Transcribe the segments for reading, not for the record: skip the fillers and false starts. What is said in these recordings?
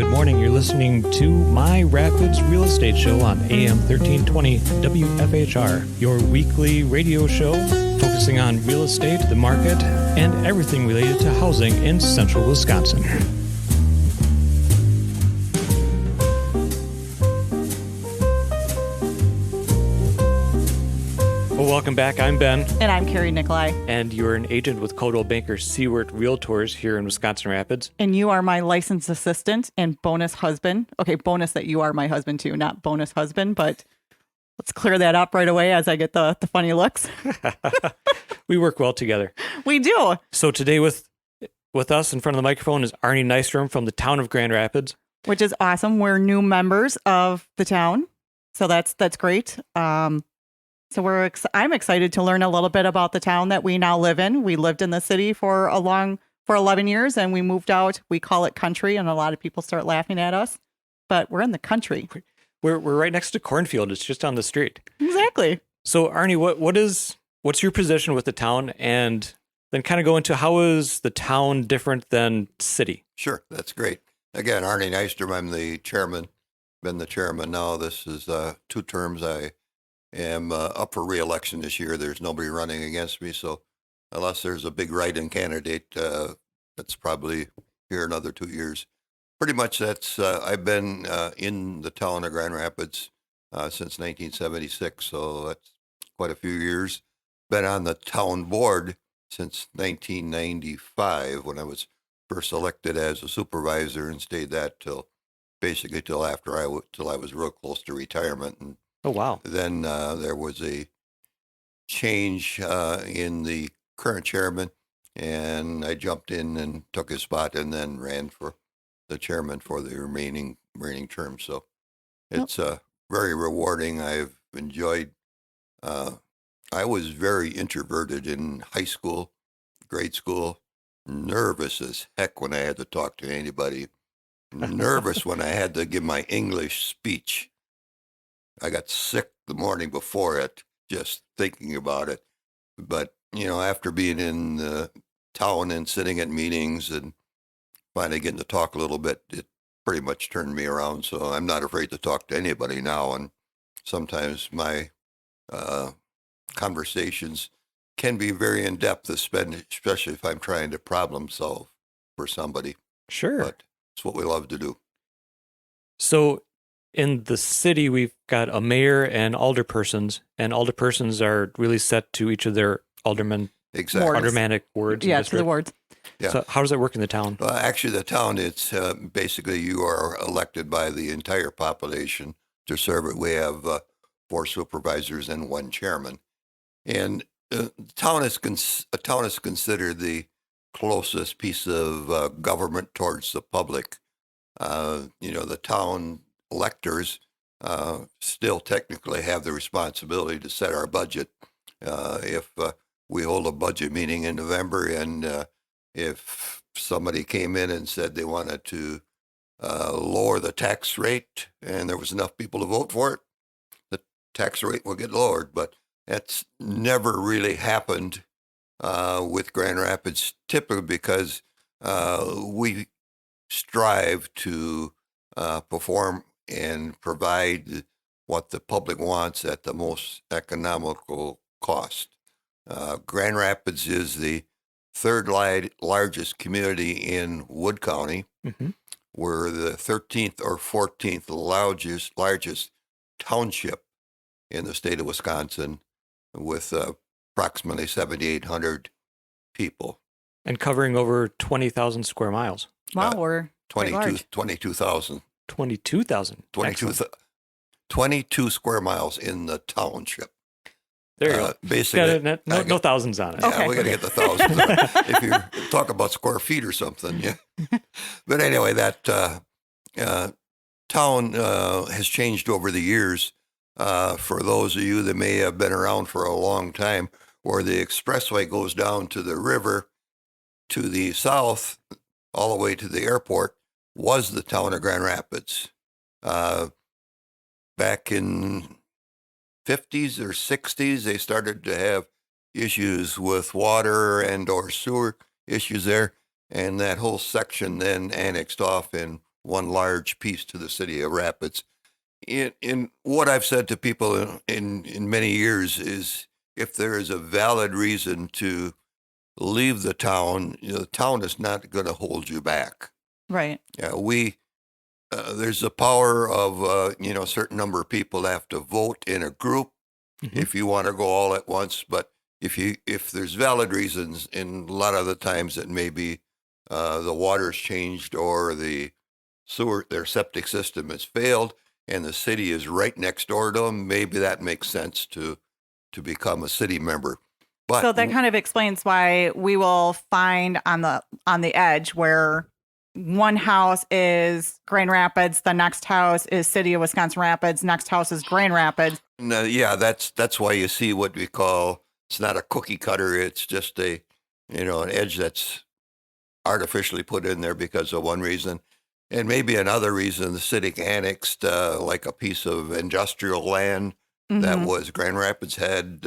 Good morning. You're listening to MyRapids Real Estate Show on AM 1320 WFHR, your weekly radio show focusing on real estate, the market, and everything related to housing in central Wisconsin. Well, welcome back. I'm Ben. And I'm Carrie, Nikolai. And you're an agent with Coldwell banker Siewert Realtors here in Wisconsin Rapids. And you are my licensed assistant and bonus husband. Okay, bonus that you are my husband too, not bonus husband, but let's clear that up right away as I get the funny looks. We work well together. We do. So today with us in front of the microphone is Arne Nystrom from the town of Grand Rapids. Which is awesome. We're new members of the town. So that's great. So I'm excited to learn a little bit about the town that we now live in. We lived in the city for 11 years and we moved out. We call it country and a lot of people start laughing at us, but we're in the country. We're right next to cornfield. It's just on the street. Exactly. So Arne, what's your position with the town, and then kind of go into how is the town different than city? Sure. That's great. Again, Arne Nystrom, I'm the chairman, been the chairman now. This is 2 terms. I am up for re-election this year. There's nobody running against me, so unless there's a big write-in candidate, that's probably here another 2 years. Pretty much that's, I've been in the town of Grand Rapids since 1976, so that's quite a few years. Been on the town board since 1995 when I was first elected as a supervisor, and stayed that till after till I was real close to retirement. And oh, wow. Then there was a change in the current chairman, and I jumped in and took his spot and then ran for the chairman for the remaining term. So it's very rewarding. I've enjoyed, I was very introverted in high school, grade school, nervous as heck when I had to talk to anybody, nervous when I had to give my English speech. I got sick the morning before it, just thinking about it. But, after being in the town and sitting at meetings and finally getting to talk a little bit, it pretty much turned me around. So I'm not afraid to talk to anybody now. And sometimes my conversations can be very in-depth, especially if I'm trying to problem solve for somebody. Sure. But it's what we love to do. So in the city, we've got a mayor and alderpersons, and alderpersons are really set to each of their aldermanic words. Yeah, to the words. Yeah. So how does that work in the town? Actually, the town, it's basically you are elected by the entire population to serve it. We have 4 supervisors and 1 chairman. And a town is considered the closest piece of government towards the public. The town electors still technically have the responsibility to set our budget. If we hold a budget meeting in November, and if somebody came in and said they wanted to lower the tax rate and there was enough people to vote for it, the tax rate will get lowered. But that's never really happened with Grand Rapids, typically because we strive to perform and provide what the public wants at the most economical cost. Grand Rapids is the 3rd largest community in Wood County. Mm-hmm. We're the 13th or 14th largest township in the state of Wisconsin, with approximately 7,800 people. And covering over 20,000 square miles. Wow, we're 22,000. 22,000. 22 square miles in the township. There you go. Basically, no thousands on it. Yeah, Okay. we got to get the thousands on it. If you talk about square feet or something, yeah. But anyway, that town has changed over the years. For those of you that may have been around for a long time, where the expressway goes down to the river to the south, all the way to the airport, was the town of Grand Rapids. Back in 50s or 60s, they started to have issues with water and or sewer issues there, and that whole section then annexed off and one large piece to the city of Rapids. In what I've said to people in many years is, if there is a valid reason to leave the town, the town is not going to hold you back. Right. Yeah, there's a power of a certain number of people have to vote in a group if you want to go all at once. But if there's valid reasons, and a lot of the times it may be the water's changed or their septic system has failed, and the city is right next door to them, maybe that makes sense to become a city member. But So that kind of explains why we will find on the edge where one house is Grand Rapids, the next house is City of Wisconsin Rapids, next house is Grand Rapids. yeah, that's why you see what we call, it's not a cookie cutter. It's just an edge that's artificially put in there because of one reason. And maybe another reason, the city annexed like a piece of industrial land that was Grand Rapids had.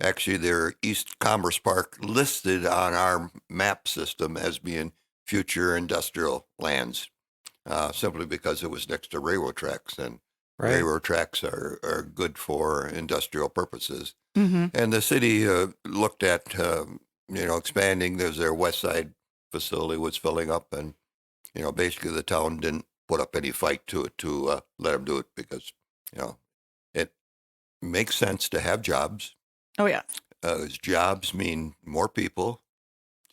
Actually, their East Commerce Park listed on our map system as being future industrial lands, simply because it was next to railroad tracks, and railroad tracks are good for industrial purposes. And the city looked at expanding. There's their west side facility was filling up, and basically the town didn't put up any fight to let them do it, because it makes sense to have jobs. Oh, yeah. Jobs mean more people.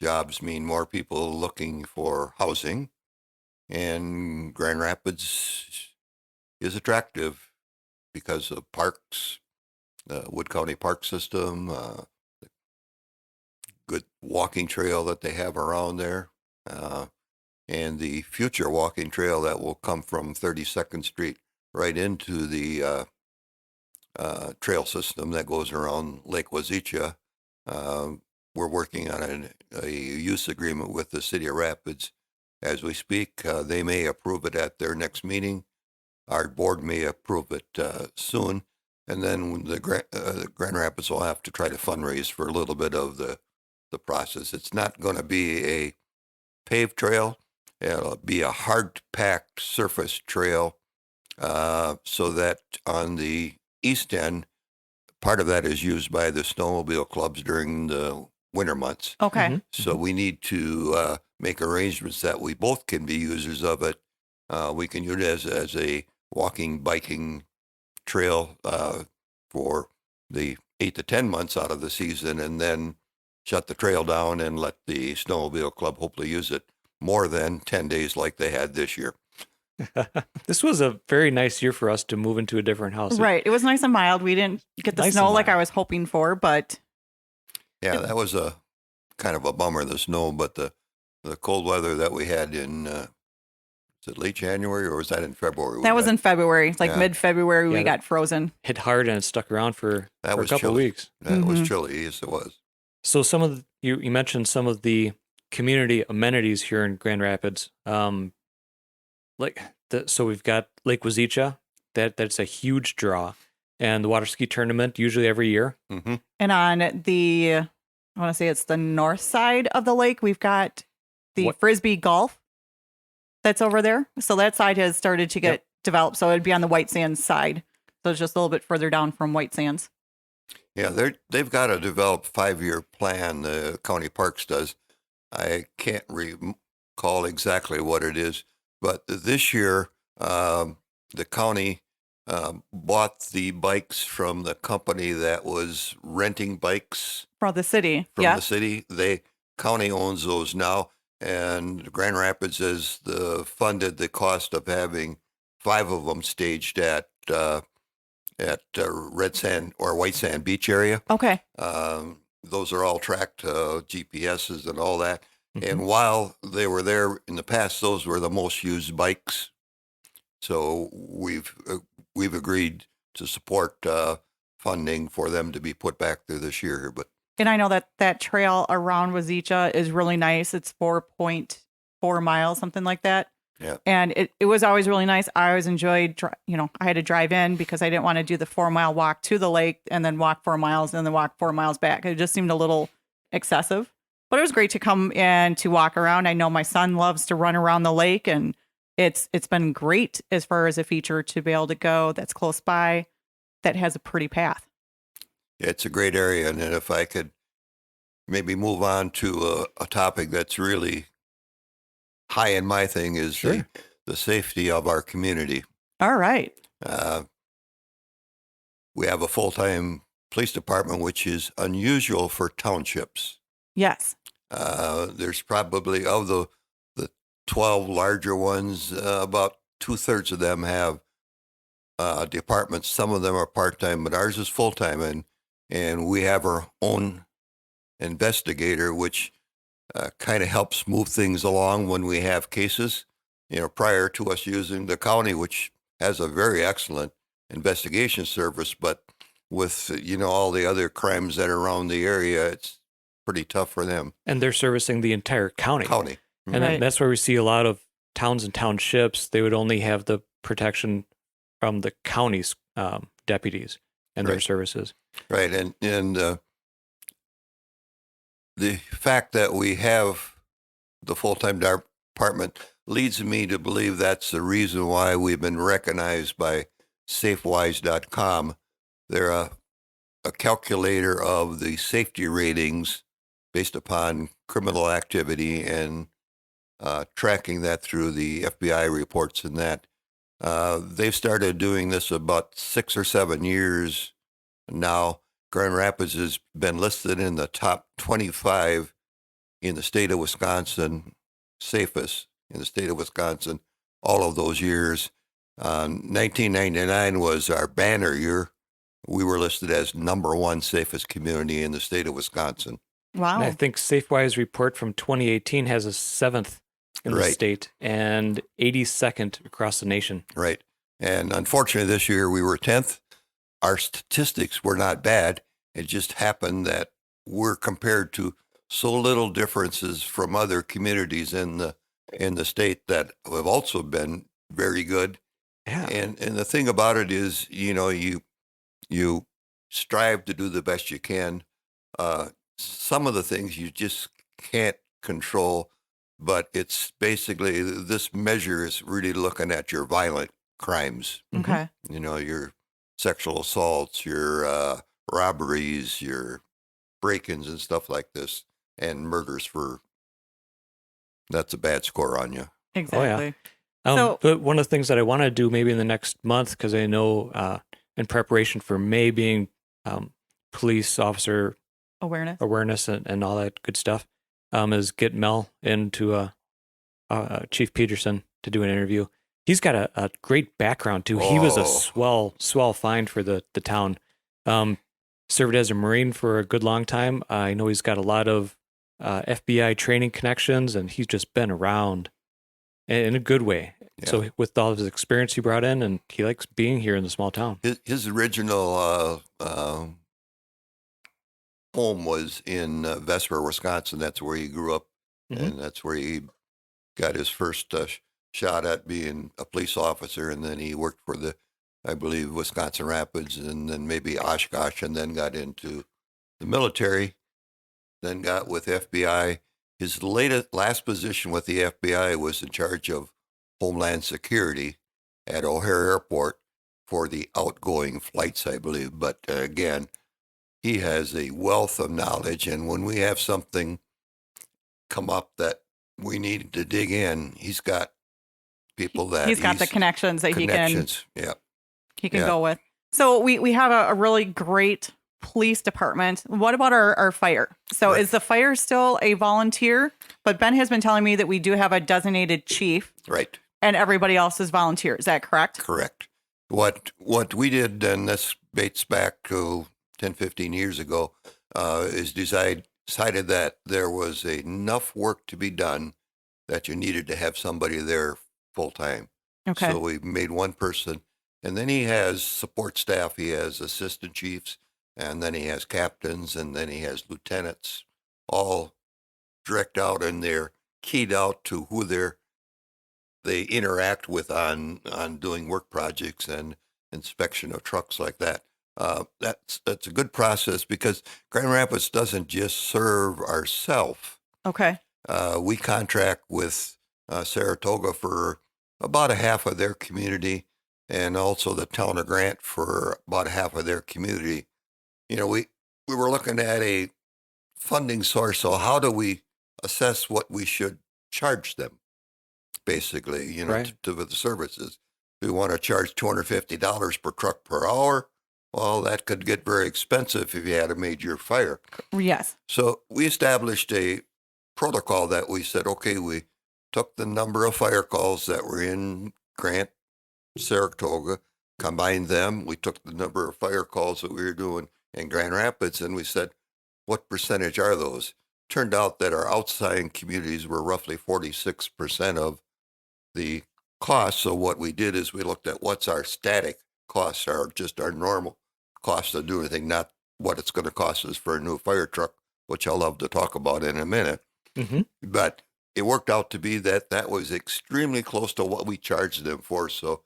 Jobs mean more people looking for housing. And Grand Rapids is attractive because of parks, the Wood County Park System, the good walking trail that they have around there, and the future walking trail that will come from 32nd Street right into the trail system that goes around Lake Wazeecha. We're working on a use agreement with the City of Rapids as we speak. They may approve it at their next meeting. Our board may approve it soon. And then the Grand Rapids will have to try to fundraise for a little bit of the process. It's not going to be a paved trail. It'll be a hard-packed surface trail, so that on the east end, part of that is used by the snowmobile clubs during the winter months. Okay. So we need to make arrangements that we both can be users of it. We can use it as a walking, biking trail for the 8 to 10 months out of the season, and then shut the trail down and let the snowmobile club hopefully use it more than 10 days like they had this year. This was a very nice year for us to move into a different house. Right. It was nice and mild. We didn't get the Nice snow and like I mild. was hoping for, but Yeah, that was a kind of a bummer, the snow, but the cold weather that we had in, is it late January or was that in February? that was in February. Like Yeah. mid-February, we Yeah, got frozen. Hit hard and it stuck around for That a was couple of chilly. weeks. That was chilly, yes, it was. So some of you mentioned some of the community amenities here in Grand Rapids. So we've got Lake Wazeecha. That's a huge draw, and the water ski tournament usually every year. Mm-hmm. And on I want to say it's the north side of the lake, we've got the Frisbee Golf that's over there. So that side has started to get developed. So it'd be on the White Sands side. So it's just a little bit further down from White Sands. Yeah, they've got a developed 5-year plan, the county parks does. I can't recall exactly what it is, but this year the county bought the bikes from the company that was renting bikes For the city. from Yeah. the city. The county owns those now, and Grand Rapids has funded the cost of having 5 of them staged at Red Sand or White Sand Beach area. Okay. Those are all tracked GPSs and all that. And while they were there in the past, those were the most used bikes. So we've agreed to support funding for them to be put back there this year. But And I know that trail around Wazeecha is really nice. It's 4.4 miles, something like that. yeah, And it was always really nice. I always enjoyed, I had to drive in because I didn't want to do the 4-mile walk to the lake and then walk 4 miles and then walk 4 miles back. It just seemed a little excessive. But it was great to come and to walk around. I know my son loves to run around the lake, and it's been great as far as a feature to be able to go that's close by, that has a pretty path. It's a great area. And then if I could maybe move on to a topic that's really high in my thing is Sure. the safety of our community. All right. We have a full-time police department, which is unusual for townships. Yes. There's probably, of the 12 larger ones, about 2/3 of them have departments. Some of them are part-time, but ours is full-time. And we have our own investigator, which kind of helps move things along when we have cases, prior to us using the county, which has a very excellent investigation service. But with, all the other crimes that are around the area, it's pretty tough for them. And they're servicing the entire county. And Right. that's where we see a lot of towns and townships. They would only have the protection from the county's deputies and their Right. services. Right. And the fact that we have the full-time department leads me to believe that's the reason why we've been recognized by SafeWise.com. They're a calculator of the safety ratings based upon criminal activity and tracking that through the FBI reports and that. They've started doing this about 6 or 7 years now. Grand Rapids has been listed in the top 25 in the state of Wisconsin, safest in the state of Wisconsin, all of those years. 1999 was our banner year. We were listed as #1 safest community in the state of Wisconsin. Wow. And I think SafeWise report from 2018 has a 7th in the Right. state and 82nd across the nation. Right. And unfortunately, this year we were 10th. Our statistics were not bad. It just happened that we're compared to so little differences from other communities in the state that have also been very good. Yeah. And the thing about it is, you strive to do the best you can. Some of the things you just can't control, but it's basically, this measure is really looking at your violent crimes. Okay. Your sexual assaults, your robberies, your break-ins and stuff like this, and murders that's a bad score on you. Exactly. But one of the things that I want to do maybe in the next month, because I know in preparation for May being police officer awareness and all that good stuff, is get Mel into Chief Peterson to do an interview. He's got a great background too. He was a swell find for the town. Served as a Marine for a good long time. I know he's got a lot of FBI training connections, and he's just been around in a good way. Yeah. So with all of his experience he brought in, and he likes being here in the small town. His original home was in Vesper, Wisconsin. That's where he grew up, and that's where he got his first shot at being a police officer. And then he worked for I believe, Wisconsin Rapids, and then maybe Oshkosh, and then got into the military, then got with FBI. His last position with the FBI was in charge of Homeland Security at O'Hare Airport for the outgoing flights, I believe. But again, he has a wealth of knowledge, and when we have something come up that we need to dig in, he's got people that he's got the connections that he can go with. So we have a really great police department. What about our fire? So Right. Is the fire still a volunteer? But Ben has been telling me that we do have a designated chief. Right. And everybody else is volunteer. Is that correct? Correct. What we did, and this dates back to 10, 15 years ago, is decided that there was enough work to be done that you needed to have somebody there full time. Okay. So we made one person, and then he has support staff. He has assistant chiefs, and then he has captains, and then he has lieutenants, all direct out, and they're keyed out to who they interact with on doing work projects and inspection of trucks like that. That's a good process because Grand Rapids doesn't just serve ourselves. Okay. We contract with Saratoga for about a half of their community, and also the town of Grant for about half of their community. We were looking at a funding source. So how do we assess what we should charge them? Basically, Right. to the services. Do we want to charge $250 per truck per hour? Well, that could get very expensive if you had a major fire. Yes. So we established a protocol that we said, okay, we took the number of fire calls that were in Grant, Saratoga, combined them. We took the number of fire calls that we were doing in Grand Rapids, and we said, what percentage are those? Turned out that our outlying communities were roughly 46% of the cost. So what we did is we looked at what's our static costs, just our normal cost of doing anything, not what it's going to cost us for a new fire truck, which I'll love to talk about in a minute. Mm-hmm. But it worked out to be that was extremely close to what we charged them for. So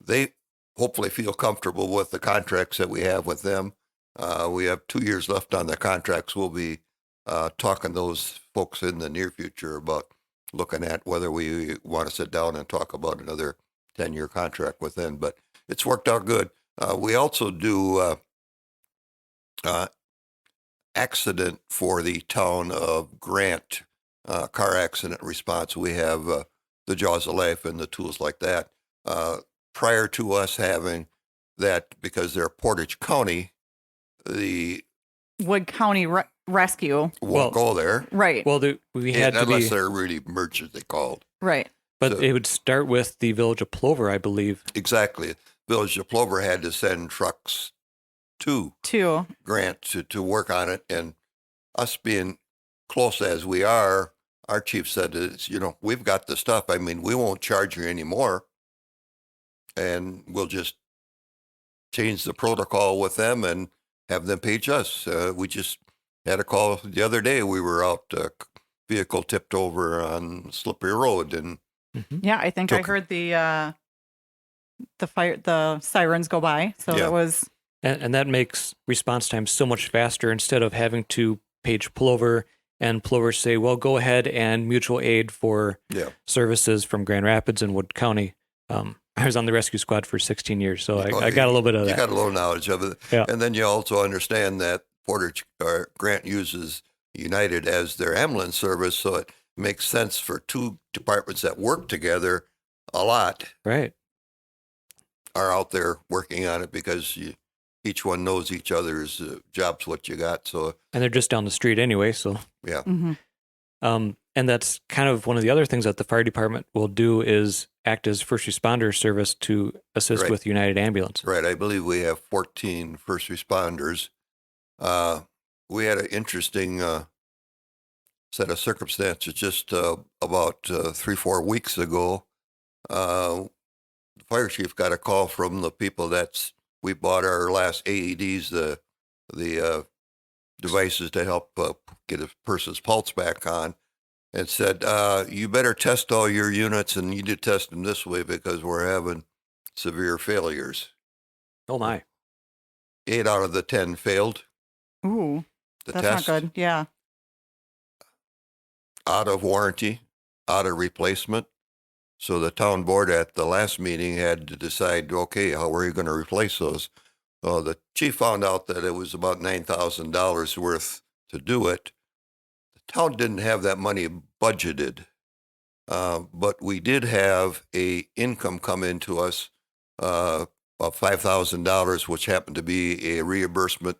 they hopefully feel comfortable with the contracts that we have with them. We have 2 years left on the contracts. We'll be talking to those folks in the near future about looking at whether we want to sit down and talk about another 10-year contract with them. But it's worked out good. We also do accident for the town of Grant, car accident response. We have the Jaws of Life and the tools like that. Prior to us having that, because they're Portage County, the Wood County Rescue. won't go there. Right. Well, we had to unless be, they're really emergency called. Right. but So- it would start with the village of Plover, I believe. Exactly. Village of Plover had to send trucks to Two. Grant to work on it. And us being close as we are, our chief said, we've got the stuff. I mean, we won't charge you anymore. And we'll just change the protocol with them and have them page us. We just had a call the other day. We were out, vehicle tipped over on Slippery Road, and Yeah, I think I Took- heard the sirens go by. So Yeah. it was And that makes response time so much faster instead of having to page Plover and Plover say, well, go ahead and mutual aid for yeah. services from Grand Rapids and Wood County. I was on the rescue squad for 16 years, so Oh, I got a little bit of You that. got a little knowledge of it. Yeah. And then you also understand that Grant uses United as their ambulance service, so it makes sense for two departments that work together a lot Right. are out there working on it because each one knows each other's jobs, what you got. So, And they're just down the street anyway, so. yeah. mhm. And that's kind of one of the other things that the fire department will do is act as first responder service to assist Right. with United Ambulance. Right. I believe we have 14 first responders. We had an interesting set of circumstances just about 3-4 weeks ago. The fire chief got a call from the people we bought our last AEDs, the devices to help get a person's pulse back on, and said, you better test all your units, and you need to test them this way because we're having severe failures. Oh my. 8 out of the 10 failed Ooh, the that's test. not good. Yeah. Out of warranty, out of replacement. So the town board at the last meeting had to decide, okay, how are you going to replace those? Well, the chief found out that it was about $9,000 worth to do it. The town didn't have that money budgeted, but we did have a income come into us of $5,000, which happened to be a reimbursement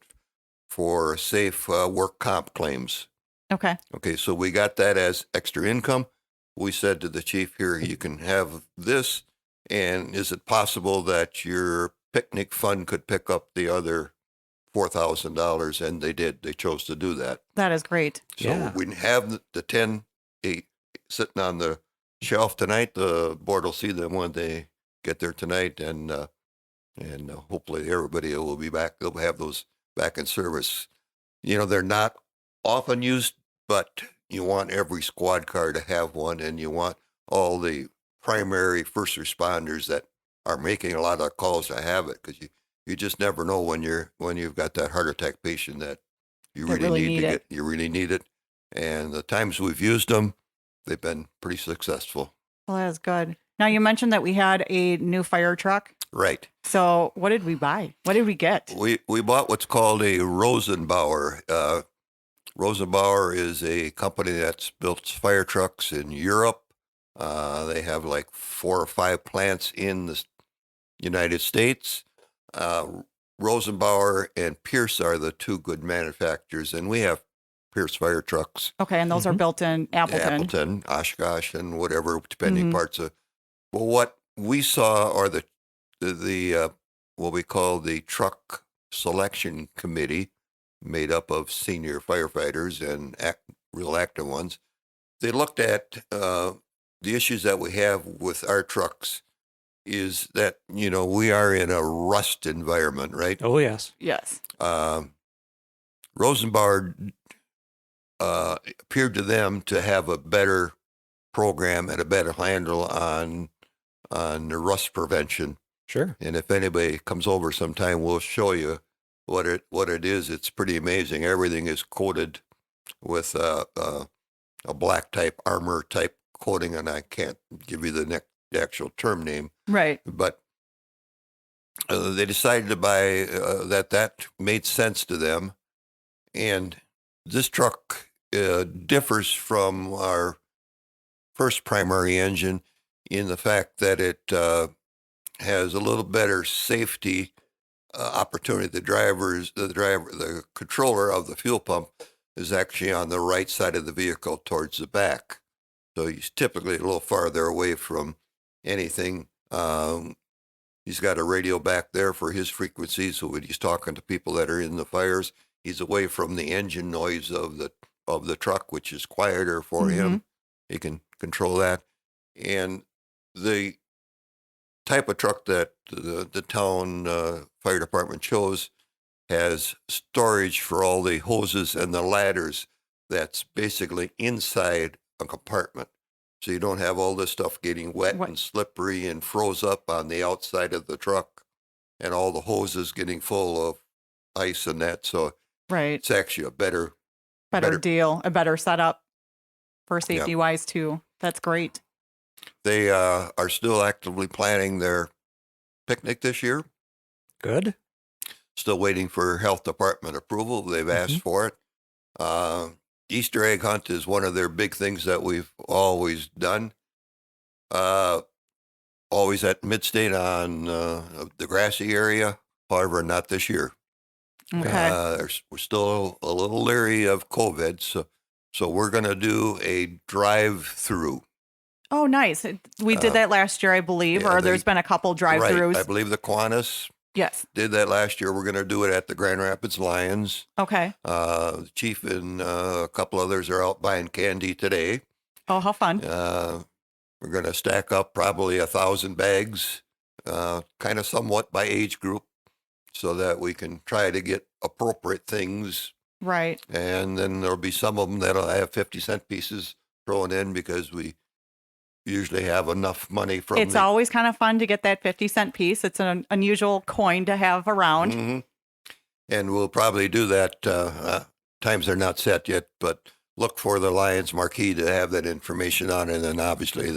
for safe work comp claims. Okay. Okay, so we got that as extra income. We said to the chief, here, you can have this, and is it possible that your picnic fund could pick up the other $4,000? And they did. They chose to do that. That is great. So Yeah. we have the 10 sitting on the shelf tonight. The board will see them when they get there tonight, and hopefully everybody will be back. They'll have those back in service. They're not often used, but you want every squad car to have one, and you want all the primary first responders that are making a lot of calls to have it, because you just never know when you've got that heart attack patient that you That really really need need to it. get. You really need it, and the times we've used them, they've been pretty successful. Well, that is good. Now, you mentioned that we had a new fire truck. Right. So what did we buy? What did we get? We bought what's called a Rosenbauer. Rosenbauer is a company that's built fire trucks in Europe. They have like 4 or 5 plants in the United States. Rosenbauer and Pierce are the 2 good manufacturers, and we have Pierce fire trucks. Okay, and those are built in Appleton. Oshkosh, and whatever, depending parts of. Well, what we saw are the what we call the truck selection committee, made up of senior firefighters and real active ones. They looked at the issues that we have with our trucks is that, we are in a rust environment, right? Oh, yes. Yes. Rosenbauer appeared to them to have a better program and a better handle on the rust prevention. Sure. And if anybody comes over sometime, we'll show you what it is. It's pretty amazing. Everything is coated with a black type armor type coating, and I can't give you the actual term name. Right. But they decided to buy that made sense to them. And this truck differs from our first primary engine in the fact that it has a little better safety opportunity. The controller of the fuel pump is actually on the right side of the vehicle towards the back. So he's typically a little farther away from anything. He's got a radio back there for his frequency, so when he's talking to people that are in the fires, he's away from the engine noise of the truck, which is quieter for him. He can control that. And the type of truck that the town fire department chose has storage for all the hoses and the ladders that's basically inside a compartment. So you don't have all this stuff getting wet and slippery and froze up on the outside of the truck and all the hoses getting full of ice and that. So it's actually a better deal, a better setup for safety wise too. That's great. They are still actively planning their picnic this year. Good. Still waiting for health department approval. They've asked for it. Easter egg hunt is one of their big things that we've always done. Always at Midstate on the grassy area. However, not this year. Okay. We're still a little leery of COVID, so we're going to do a drive-through. Oh, nice. We did that last year, I believe, or there's been a couple drive-throughs. Right. I believe the Kiwanis did that last year. We're going to do it at the Grand Rapids Lions. Okay. The chief and a couple others are out buying candy today. Oh, how fun. We're going to stack up probably 1,000 bags, kind of somewhat by age group, so that we can try to get appropriate things. Right. And then there'll be some of them that'll have 50-cent pieces thrown in because we usually have enough money from It's always kind of fun to get that 50-cent piece. It's an unusual coin to have around. Mm-hmm. And we'll probably do that. Times are not set yet, but look for the Lions marquee to have that information on it. And then obviously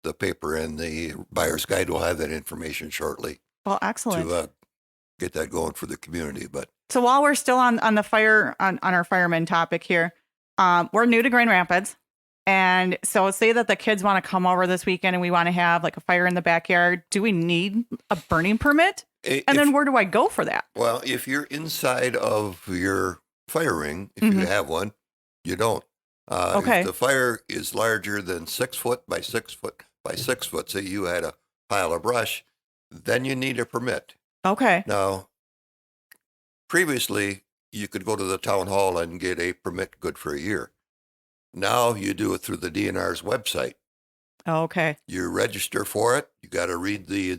the paper and the buyer's guide will have that information shortly. Well, excellent. To get that going for the community. But so while we're still on the fire, on our fireman topic here, we're new to Grand Rapids. And so say that the kids want to come over this weekend and we want to have like a fire in the backyard. Do we need a burning permit? And then where do I go for that? Well, if you're inside of your fire ring, if you have one, you don't. If the fire is larger than 6 foot by 6 foot by 6 foot, say you had a pile of brush, then you need a permit. Okay. Now, previously, you could go to the town hall and get a permit good for a year. Now you do it through the DNR's website. Okay. You register for it. You got to read the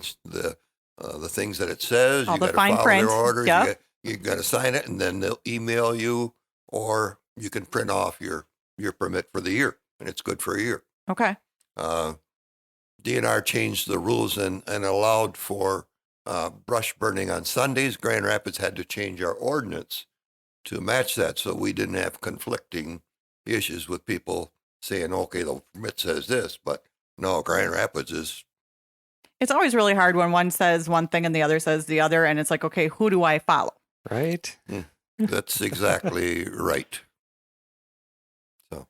things that it says. All you the got to fine follow print. their orders. Yep. You got to sign it, and then they'll email you, or you can print off your permit for the year, and it's good for a year. Okay. DNR changed the rules and allowed for brush burning on Sundays. Grand Rapids had to change our ordinance to match that, so we didn't have conflicting issues with people saying, okay, the permit says this, but no, Grand Rapids is It's always really hard when one says one thing and the other says the other, and it's like, okay, who do I follow? Right. That's exactly right. So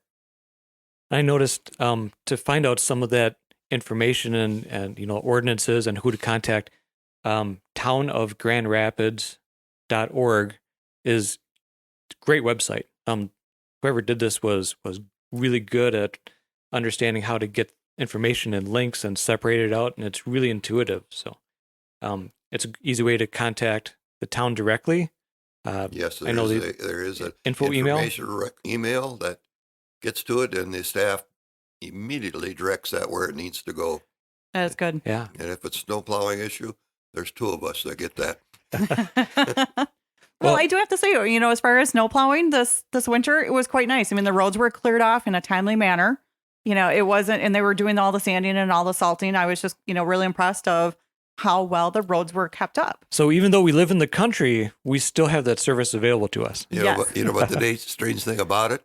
I noticed to find out some of that information and ordinances and who to contact, townofgrandrapids.org is a great website. Whoever did this was really good at understanding how to get information and links and separate it out, and it's really intuitive. So it's an easy way to contact the town directly. yes, I know there is an info email email that gets to it, and the staff immediately directs that where it needs to go. That's good. Yeah. And if it's snow plowing issue, there's two of us that get that. Well, I do have to say, as far as snow plowing this winter, it was quite nice. I mean, the roads were cleared off in a timely manner. It wasn't, and they were doing all the sanding and all the salting. I was just, really impressed of how well the roads were kept up. So even though we live in the country, we still have that service available to us. Yes. But the strange thing about it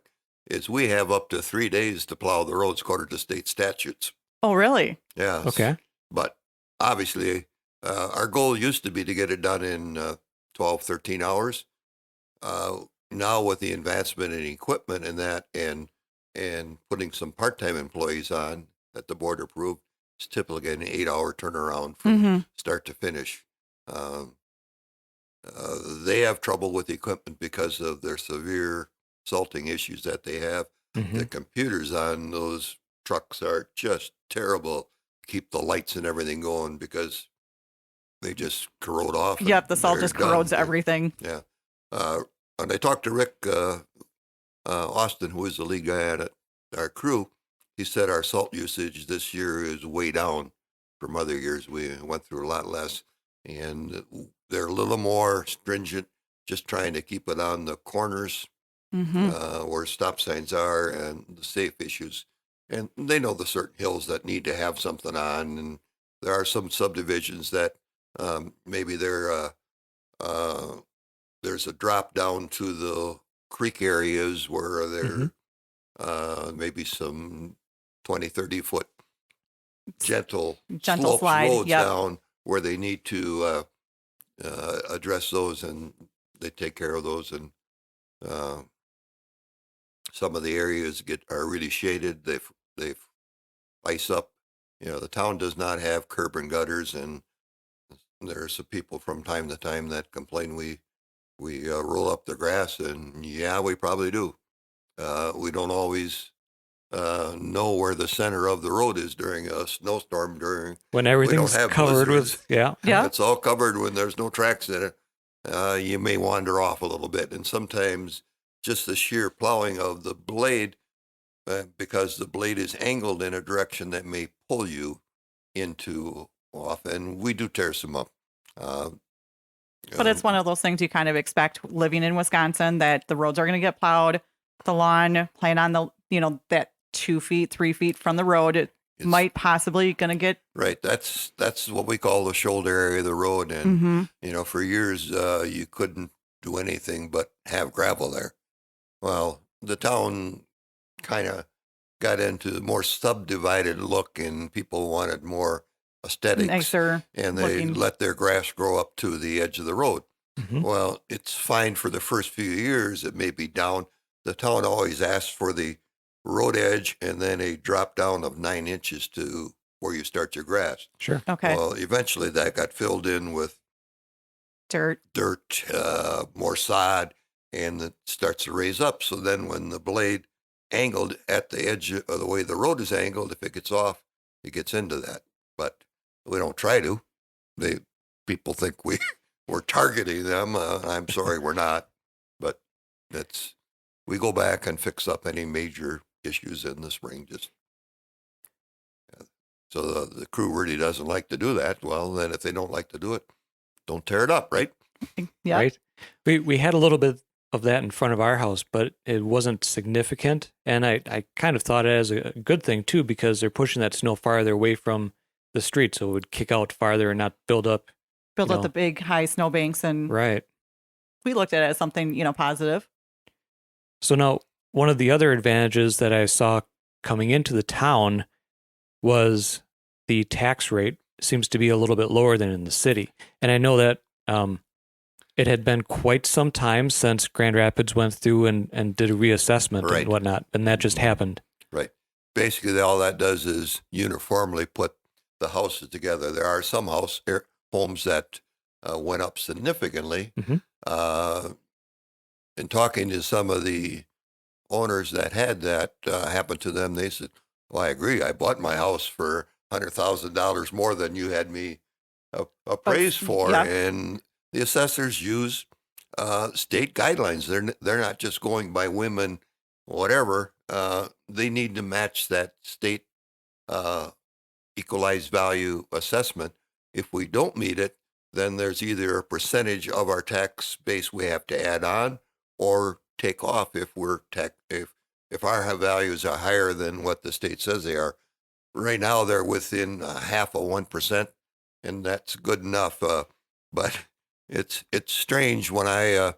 is we have up to 3 days to plow the roads according to state statutes. Oh, really? Yeah. Okay. But obviously, our goal used to be to get it done in 12, 13 hours. Now with the advancement in equipment and that, and putting some part-time employees on that the board approved, it's typically an 8-hour turnaround from start to finish. They have trouble with the equipment because of their severe salting issues that they have. The computers on those trucks are just terrible. Keep the lights and everything going because they just corrode off. Yep, the salt just corrodes everything. Yeah. And I talked to Rick Austin, who is the lead guy on it, our crew. He said our salt usage this year is way down from other years. We went through a lot less, and they're a little more stringent, just trying to keep it on the corners where stop signs are and the safe issues. And they know the certain hills that need to have something on, and there are some subdivisions that maybe there's a drop down to the creek areas where there maybe some 20, 30 foot gentle slopes, slide roads down where they need to address those, and they take care of those. And some of the areas are really shaded. They ice up. The town does not have curb and gutters, and there are some people from time to time that complain we roll up the grass, and yeah, we probably do. We don't always know where the center of the road is during a snowstorm. When everything's covered with, yeah. It's all covered when there's no tracks in it. You may wander off a little bit, and sometimes just the sheer plowing of the blade, because the blade is angled in a direction that may pull you into off, and we do tear some up. But it's one of those things you kind of expect living in Wisconsin, that the roads are going to get plowed, the lawn, plan on the, that 2 feet, 3 feet from the road, it's might possibly going to get. Right. That's what we call the shoulder area of the road. And, for years, you couldn't do anything but have gravel there. Well, the town kind of got into the more subdivided look, and people wanted more aesthetics. Nicer and they let their grass grow up to the edge of the road. Well, it's fine for the first few years. It may be down. The town always asks for the road edge and then a drop down of 9 inches to where you start your grass. Sure. Okay. Well, eventually that got filled in with dirt, more sod, and it starts to raise up. So then when the blade angled at the edge of the way the road is angled, if it gets off, it gets into that. But we don't try to. People think we're targeting them. I'm sorry, we're not. But we go back and fix up any major issues in the spring. So the crew really doesn't like to do that. Well, then if they don't like to do it, don't tear it up, right? Yeah. Right. We had a little bit of that in front of our house, but it wasn't significant. And I kind of thought it as a good thing too, because they're pushing that snow farther away from the street, so it would kick out farther and not build up the big high snowbanks. And right. We looked at it as something, positive. So now, one of the other advantages that I saw coming into the town was the tax rate seems to be a little bit lower than in the city. And I know that it had been quite some time since Grand Rapids went through and did a reassessment Right. and whatnot, and that just happened. Right. Basically, all that does is uniformly put the houses together. There are some homes that went up significantly. Mhm. In talking to some of the owners that had that happen to them, they said, "Well, I agree. I bought my house for $100,000 more than you had me appraised for," yeah. and the assessors use state guidelines. They're not just going by whim and whatever. They need to match that state equalized value assessment. If we don't meet it, then there's either a percentage of our tax base we have to add on or take off if if our values are higher than what the state says they are. Right now, they're within half of 1%, and that's good enough. But it's strange. When I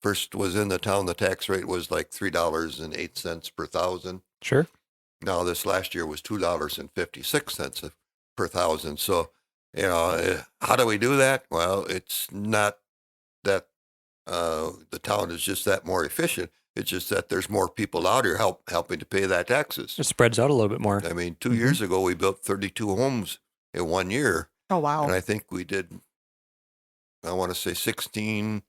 first was in the town, the tax rate was like $3.08 per thousand. Sure. Now this last year was $2.56 per thousand. So, how do we do that? Well, it's not that the town is just that more efficient. It's just that there's more people out here helping to pay that taxes. It spreads out a little bit more. I mean, 2 years ago, we built 32 homes in 1 year. Oh, wow. And I think we did, I want to say 16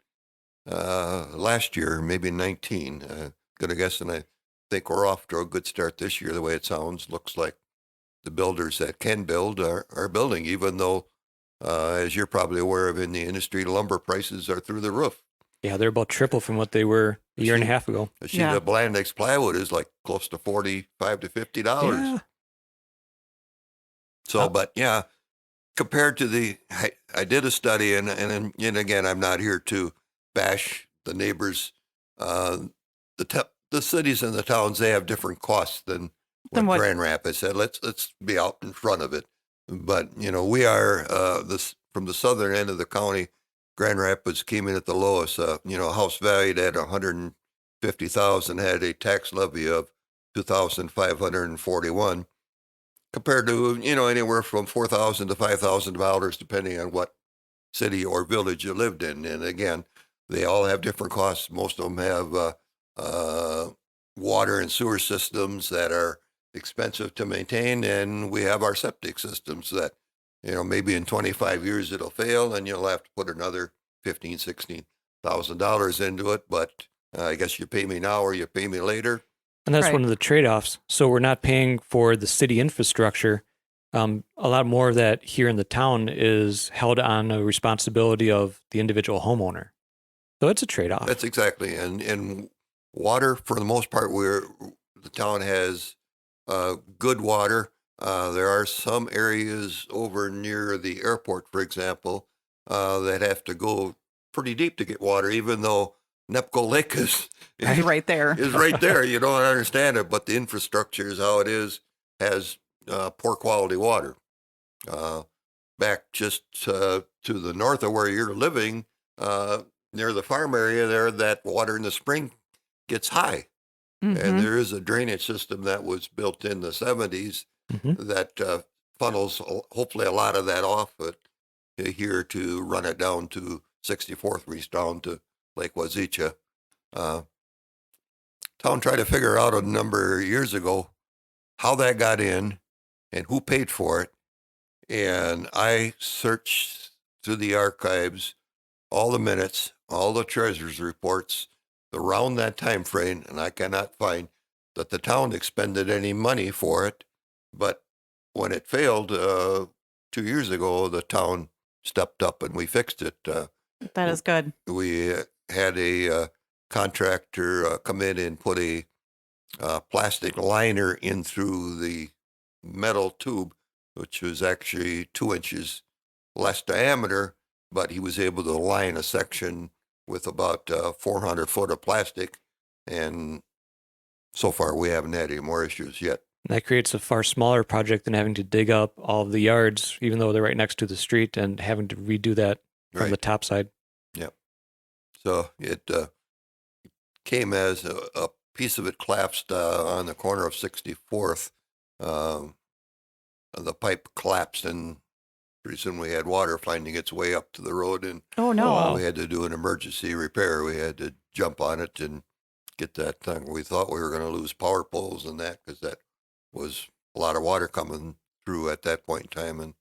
last year, maybe 19. Gonna guess, and I think we're off to a good start this year. The way it sounds, looks like the builders that can build are building, even though, as you're probably aware of in the industry, lumber prices are through the roof. Yeah, they're about triple from what they were a year and a half ago. A sheet of Blandex plywood is like close to $45 to $50. Yeah. So, but yeah, compared to I did a study, and again, I'm not here to bash the neighbors. The cities and the towns, they have different costs than what Grand Rapids said. Let's be out in front of it. But we are from the southern end of the county. Grand Rapids came in at the lowest. A house valued at $150,000 had a tax levy of $2,541, compared to anywhere from $4,000 to $5,000, depending on what city or village you lived in. And again, they all have different costs. Most of them have water and sewer systems that are expensive to maintain, and we have our septic systems that maybe in 25 years it'll fail, and you'll have to put another $16,000 into it. But I guess you pay me now or you pay me later. And that's one of the trade-offs. So we're not paying for the city infrastructure. A lot more of that here in the town is held on a responsibility of the individual homeowner. So it's a trade-off. That's exactly. And water, for the most part, the town has good water. There are some areas over near the airport, for example, that have to go pretty deep to get water, even though Nepco Lake is right there. Is right there. You don't understand it, but the infrastructure is how it is, has poor quality water. Back just to the north of where you're living, near the farm area there, that water in the spring gets high. Mm-hmm. And there is a drainage system that was built in the 70s that funnels hopefully a lot of that off here to run it down to 64th, reach down to Lake Wazicha. Town tried to figure out a number of years ago how that got in and who paid for it. And I searched through the archives, all the minutes, all the treasurer's reports around that time frame, and I cannot find that the town expended any money for it. But when it failed 2 years ago, the town stepped up and we fixed it. That is good. We had a contractor come in and put a plastic liner in through the metal tube, which was actually 2 inches less diameter, but he was able to line a section with about 400 foot of plastic. And so far, we haven't had any more issues yet. That creates a far smaller project than having to dig up all of the yards, even though they're right next to the street, and having to redo that from the top side. Yep. So it came as a piece of it collapsed on the corner of 64th. The pipe collapsed and pretty soon we had water finding its way up to the road, and Oh no. wow. we had to do an emergency repair. We had to jump on it and get that thing. We thought we were going to lose power poles and that, because that was a lot of water coming through at that point in time. And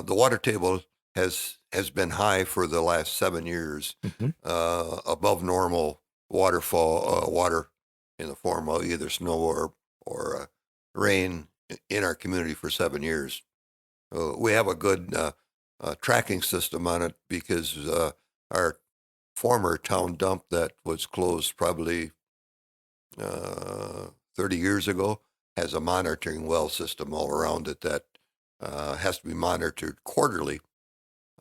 the water table has been high for the last 7 years, Mhm. above normal waterfall, water in the form of either snow or rain in our community for 7 years. We have a good tracking system on it, because our former town dump that was closed probably 30 years ago has a monitoring well system all around it that has to be monitored quarterly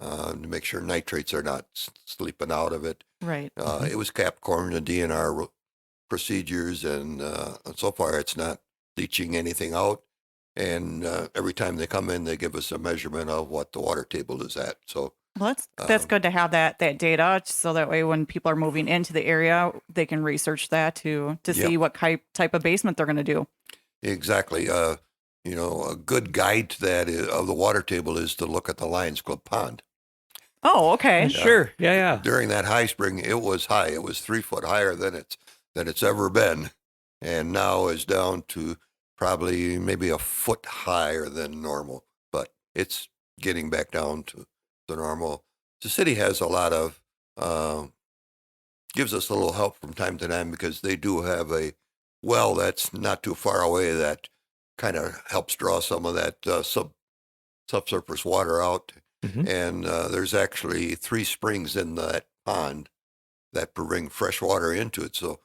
to make sure nitrates are not sleeping out of it. Right. It was kept according to DNR procedures, and so far it's not leaching anything out. And every time they come in, they give us a measurement of what the water table is at. So Well, that's good to have that data, so that way when people are moving into the area, they can research that to Yep. see what type of basement they're going to do. exactly, a good guide to that of the water table is to look at the Lions Club pond. Oh, okay. Sure. Yeah. During that high spring, it was high. It was 3 foot higher than it's ever been, and now is down to probably maybe a foot higher than normal. But it's getting back down to the normal. The city has a lot of gives us a little help from time to time, because they do have a well that's not too far away that kind of helps draw some of that subsurface water out. Mhm. And there's actually 3 springs in that pond that bring fresh water into it. So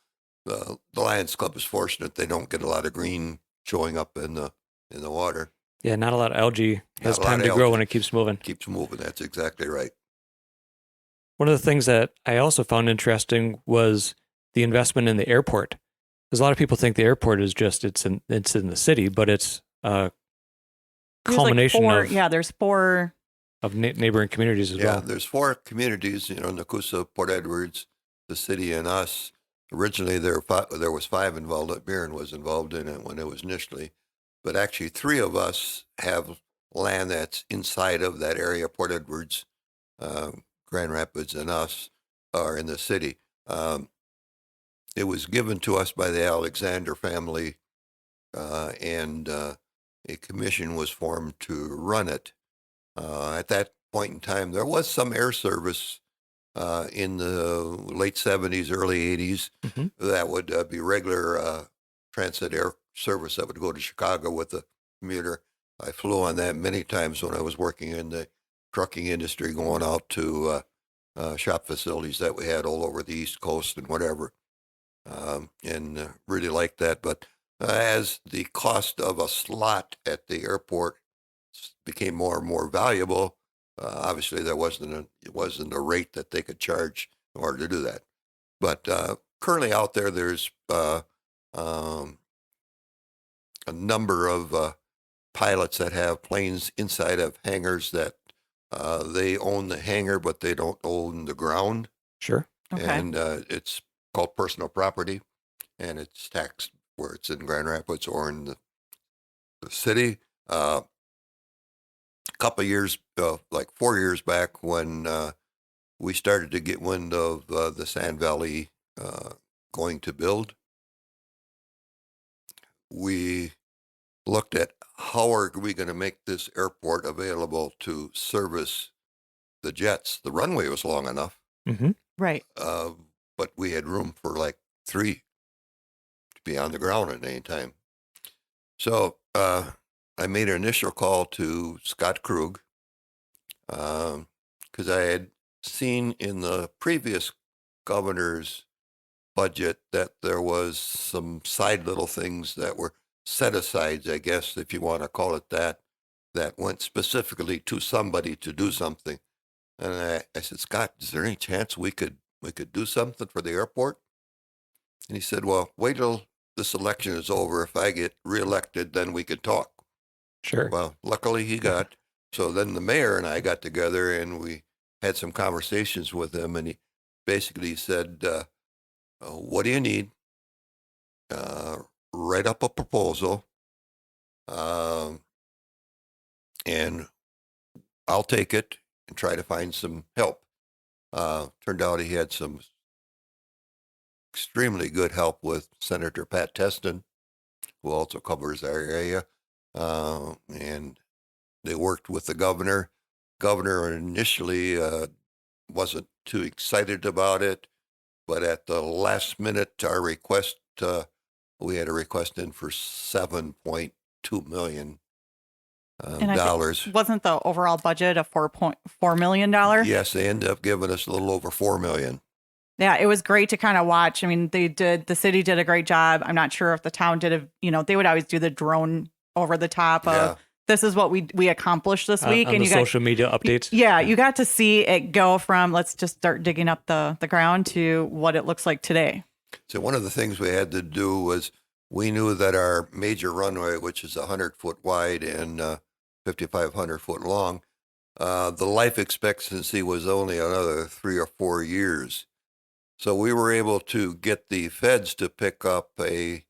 the Lions Club is fortunate; they don't get a lot of green showing up in the water. Yeah, not a lot of algae has Not a lot time of to grow algae. when it keeps moving. Keeps moving. That's exactly right. One of the things that I also found interesting was the investment in the airport. Because a lot of people think the airport is just it's in the city, but it's a There's like culmination four. of Yeah, there's 4. neighboring communities as Yeah, well. there's 4 communities. Nakusa, Port Edwards, the city, and us. Originally, there was 5 involved. Buren was involved in it when it was initially, but actually 3 of us have land that's inside of that area. Port Edwards, Grand Rapids, and us are in the city. It was given to us by the Alexander family, and a commission was formed to run it. At that point in time, there was some air service in the late 70s, early 80s, Mhm. that would be regular transit air service that would go to Chicago with the commuter. I flew on that many times when I was working in the trucking industry, going out to shop facilities that we had all over the East Coast and whatever, and really liked that. But as the cost of a slot at the airport became more and more valuable, obviously it wasn't a rate that they could charge in order to do that. But currently out there's a number of pilots that have planes inside of hangars that they own the hangar, but they don't own the ground. Sure. Okay. And it's called personal property, and it's taxed where it's in Grand Rapids or in the city. A couple of years, like 4 years back, when we started to get wind of the Sand Valley going to build, we looked at how are we going to make this airport available to service the jets. The runway was long enough, Mm-hmm. Right. but we had room for like 3 to be on the ground at any time. So I made an initial call to Scott Krug, because I had seen in the previous governor's budget that there was some side little things that were set asides, I guess, if you want to call it that went specifically to somebody to do something. And I said, Scott, is there any chance we could do something for the airport? And he said, well, wait till this election is over. If I get reelected, then we could talk. Sure. Well, luckily he got. So then the mayor and I got together and we had some conversations with him, and he basically said, what do you need? Write up a proposal, and I'll take it and try to find some help. Turned out he had some extremely good help with Senator Pat Teston, who also covers our area. And they worked with the governor. Governor initially wasn't too excited about it, but at the last minute, our request, we had a request in for $7.2 million. And Dollars. Wasn't the overall budget of $4.4 million? Yes, they ended up giving us a little over $4 million. Yeah, it was great to kind of watch. I mean, the city did a great job. I'm not sure if the town did they would always do the drone over the top of this is what we accomplished this week. And you social media updates. Yeah, you got to see it go from let's just start digging up the ground to what it looks like today. So one of the things we had to do was we knew that our major runway, which is 100-foot wide and 5,500 foot long, the life expectancy was only another 3 or 4 years. So we were able to get the feds to pick up a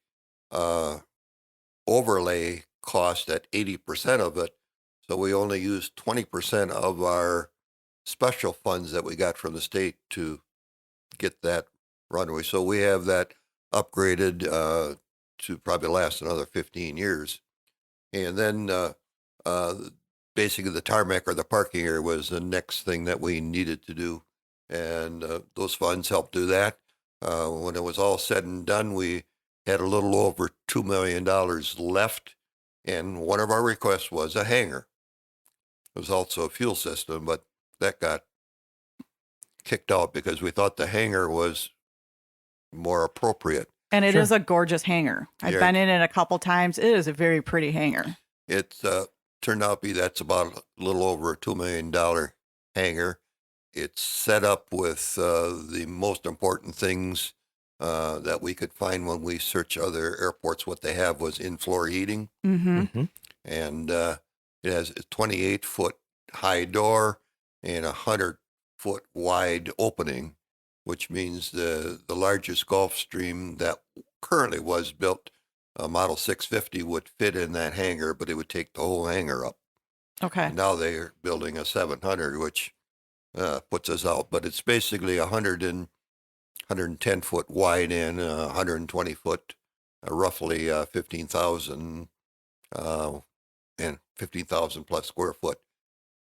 overlay cost at 80% of it. So we only used 20% of our special funds that we got from the state to get that runway. So we have that upgraded to probably last another 15 years. And then basically the tarmac or the parking area was the next thing that we needed to do. And those funds helped do that. When it was all said and done, we had a little over $2 million left. And one of our requests was a hangar. It was also a fuel system, but that got kicked out because we thought the hangar was more appropriate. And it is a gorgeous hangar. I've been in it a couple times. It is a very pretty hangar. It turned out to be that's about a little over a $2 million hangar. It's set up with the most important things that we could find when we search other airports. What they have was in-floor heating. Mm-hmm. And it has a 28-foot high door and a 100-foot wide opening, which means the largest Gulfstream that currently was built, Model 650, would fit in that hangar, but it would take the whole hangar up. Okay. And now they're building a 700, which puts us out. But it's basically 110-foot wide and 120-foot, roughly 15,000 and 15,000 plus square foot.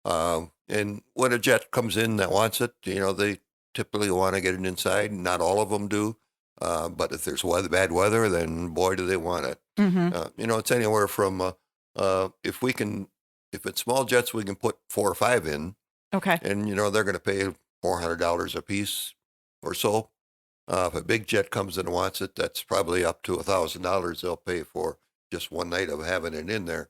And when a jet comes in that wants it, they typically want to get it inside. Not all of them do. But if there's bad weather, then boy, do they want it. Mm-hmm. It's anywhere from, if it's small jets, we can put 4 or 5 in. Okay. And, they're going to pay $400 a piece or so. If a big jet comes in and wants it, that's probably up to $1,000 they'll pay for just one night of having it in there.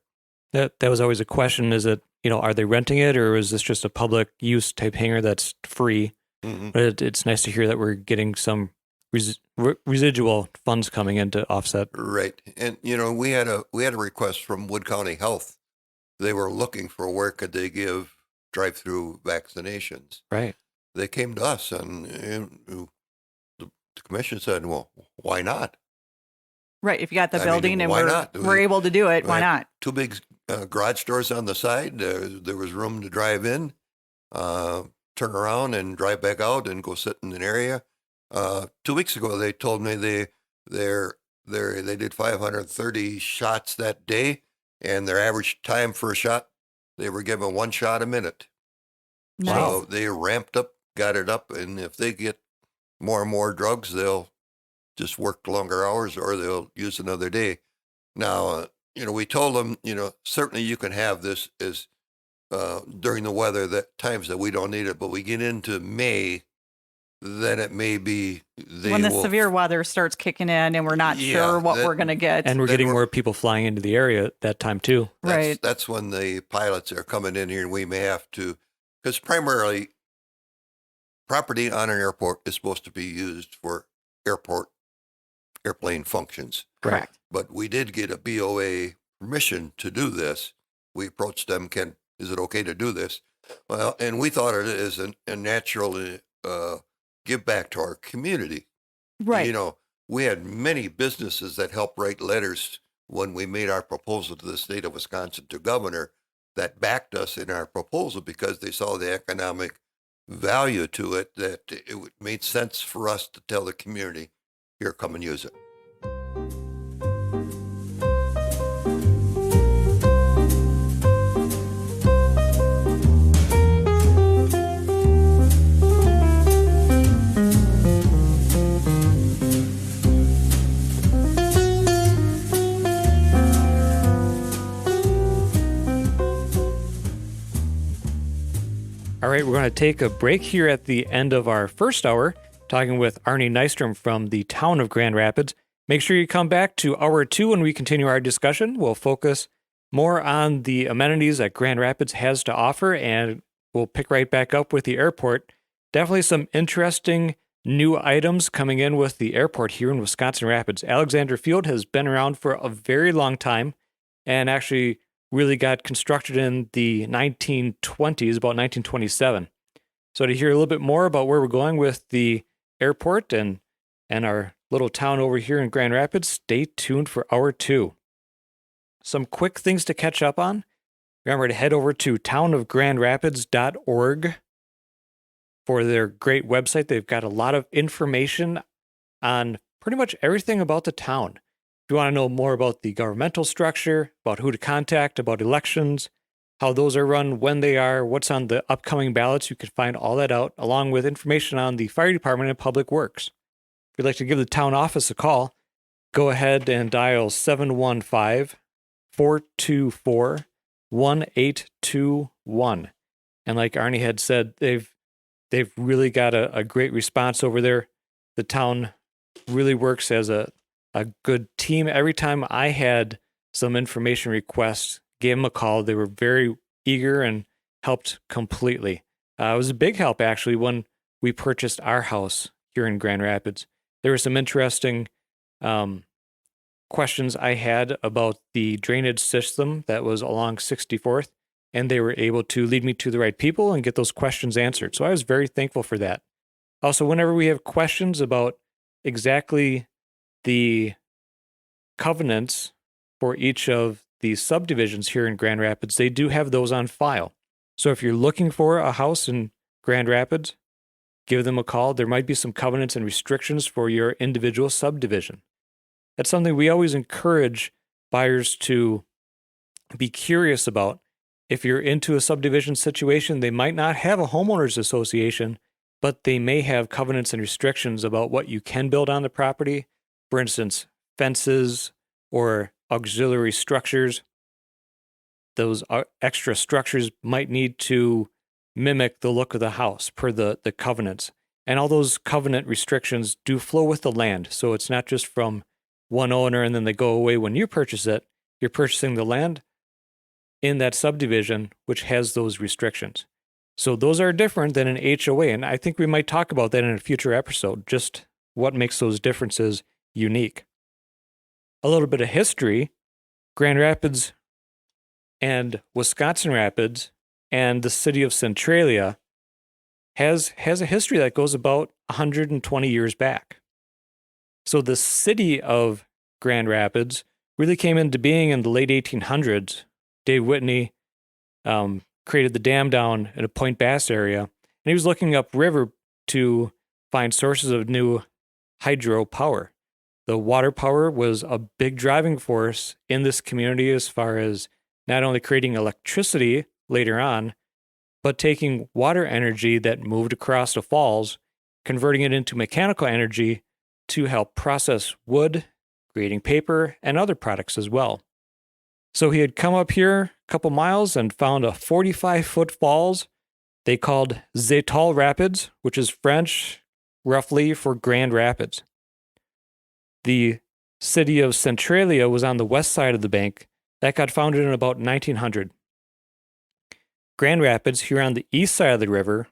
That was always a question. Is it, are they renting it, or is this just a public use type hangar that's free? Mm-hmm. But it's nice to hear that we're getting some residual funds coming in to offset. Right. And, we had a request from Wood County Health. They were looking for where could they give drive-through vaccinations. Right. They came to us, and the commission said, well, why not? Right. If you got the I building mean, and why not? we're able to do it, why not? 2 big garage doors on the side. There was room to drive in, turn around and drive back out and go sit in an area. 2 weeks ago, they told me they did 530 shots that day, and their average time for a shot, they were given 1 shot a minute. Nice. So they ramped up, got it up, and if they get more and more drugs, they'll just work longer hours or they'll use another day. Now, we told them, certainly you can have this as during the weather, that times that we don't need it, but we get into May, then it may be when the severe weather starts kicking in and we're not sure what we're going to get. And we're getting more people flying into the area at that time too. Right. That's when the pilots are coming in here, and we may have to, because primarily property on an airport is supposed to be used for airplane functions. Correct. But we did get a BOA permission to do this. We approached them, is it okay to do this? Well, and we thought it is a natural give back to our community. Right. We had many businesses that helped write letters when we made our proposal to the state of Wisconsin to governor that backed us in our proposal because they saw the economic value to it, that it made sense for us to tell the community, here, come and use it. All right, we're going to take a break here at the end of our first hour, talking with Arne Nystrom from the town of Grand Rapids. Make sure you come back to Hour 2 when we continue our discussion. We'll focus more on the amenities that Grand Rapids has to offer, and we'll pick right back up with the airport. Definitely some interesting new items coming in with the airport here in Wisconsin Rapids. Alexander Field has been around for a very long time and actually really got constructed in the 1920s, about 1927. So to hear a little bit more about where we're going with the airport and our little town over here in Grand Rapids, stay tuned for Hour 2. Some quick things to catch up on. Remember to head over to townofgrandrapids.org for their great website. They've got a lot of information on pretty much everything about the town. If you want to know more about the governmental structure, about who to contact, about elections, how those are run, when they are, what's on the upcoming ballots, you can find all that out, along with information on the fire department and public works. If you'd like to give the town office a call, go ahead and dial 715-424-1821. And like Arne had said, they've really got a great response over there. The town really works as a good team. Every time I had some information requests, gave them a call. They were very eager and helped completely. It was a big help, actually, when we purchased our house here in Grand Rapids. There were some interesting questions I had about the drainage system that was along 64th, and they were able to lead me to the right people and get those questions answered. So I was very thankful for that. Also, whenever we have questions about exactly the covenants for each of the subdivisions here in Grand Rapids, they do have those on file. So if you're looking for a house in Grand Rapids, give them a call. There might be some covenants and restrictions for your individual subdivision. That's something we always encourage buyers to be curious about. If you're into a subdivision situation, they might not have a homeowners association, but they may have covenants and restrictions about what you can build on the property. For instance, fences or auxiliary structures. Those extra structures might need to mimic the look of the house per the covenants. And all those covenant restrictions do flow with the land. So it's not just from one owner and then they go away when you purchase it. You're purchasing the land in that subdivision, which has those restrictions. So those are different than an HOA. And I think we might talk about that in a future episode, just what makes those differences unique. A little bit of history. Grand Rapids and Wisconsin Rapids and the city of Centralia has a history that goes about 120 years back. So the city of Grand Rapids really came into being in the late 1800s. Dave Whitney created the dam down in a Point Bass area, and he was looking upriver to find sources of new hydro power. The water power was a big driving force in this community as far as not only creating electricity later on, but taking water energy that moved across the falls, converting it into mechanical energy to help process wood, creating paper, and other products as well. So he had come up here a couple miles and found a 45-foot falls they called Zétal Rapids, which is French roughly for Grand Rapids. The city of Centralia was on the west side of the bank. That got founded in about 1900. Grand Rapids, here on the east side of the river,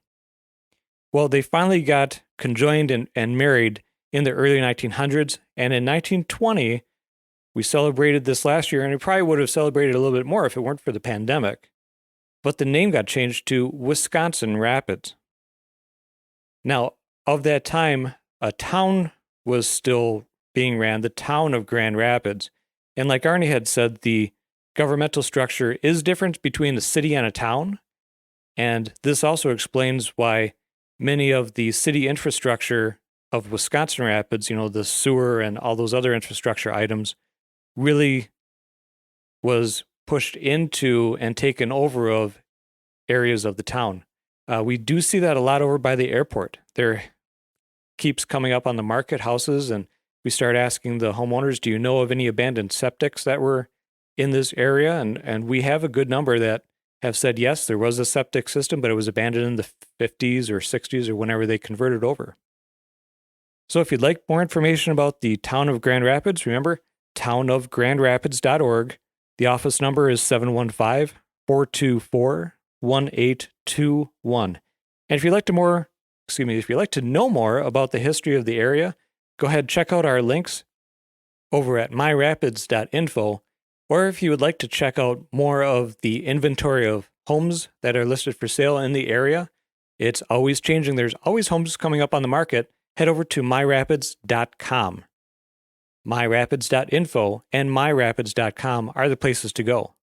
well, they finally got conjoined and married in the early 1900s. And in 1920, we celebrated this last year, and we probably would have celebrated a little bit more if it weren't for the pandemic. But the name got changed to Wisconsin Rapids. Now, of that time, a town was still being ran, the town of Grand Rapids. And like Arne had said, the governmental structure is different between a city and a town. And this also explains why many of the city infrastructure of Wisconsin Rapids, the sewer and all those other infrastructure items, really was pushed into and taken over of areas of the town. We do see that a lot over by the airport. There keeps coming up on the market houses, and we start asking the homeowners, do you know of any abandoned septics that were in this area? And we have a good number that have said, yes, there was a septic system, but it was abandoned in the 50s or 60s or whenever they converted over. So if you'd like more information about the town of Grand Rapids, remember, townofgrandrapids.org. The office number is 715-424-1821. And if you'd like to know more about the history of the area, go ahead and check out our links over at myrapids.info. Or if you would like to check out more of the inventory of homes that are listed for sale in the area, it's always changing. There's always homes coming up on the market. Head over to myrapids.com. myrapids.info and myrapids.com are the places to go.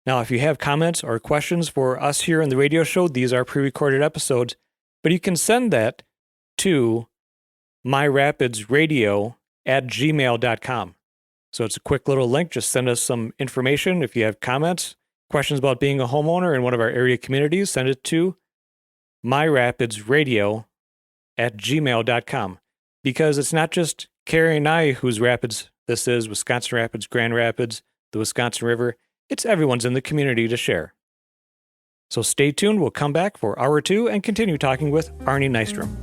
Now, if you have comments or questions for us here on the radio show, these are pre-recorded episodes, but you can send that to myrapidsradio@gmail.com. So it's a quick little link. Just send us some information. If you have comments, questions about being a homeowner in one of our area communities, send it to myrapidsradio@gmail.com. Because it's not just Carrie and I whose rapids this is, Wisconsin Rapids, Grand Rapids, the Wisconsin River. It's everyone's in the community to share. So stay tuned. We'll come back for Hour 2 and continue talking with Arne Nystrom.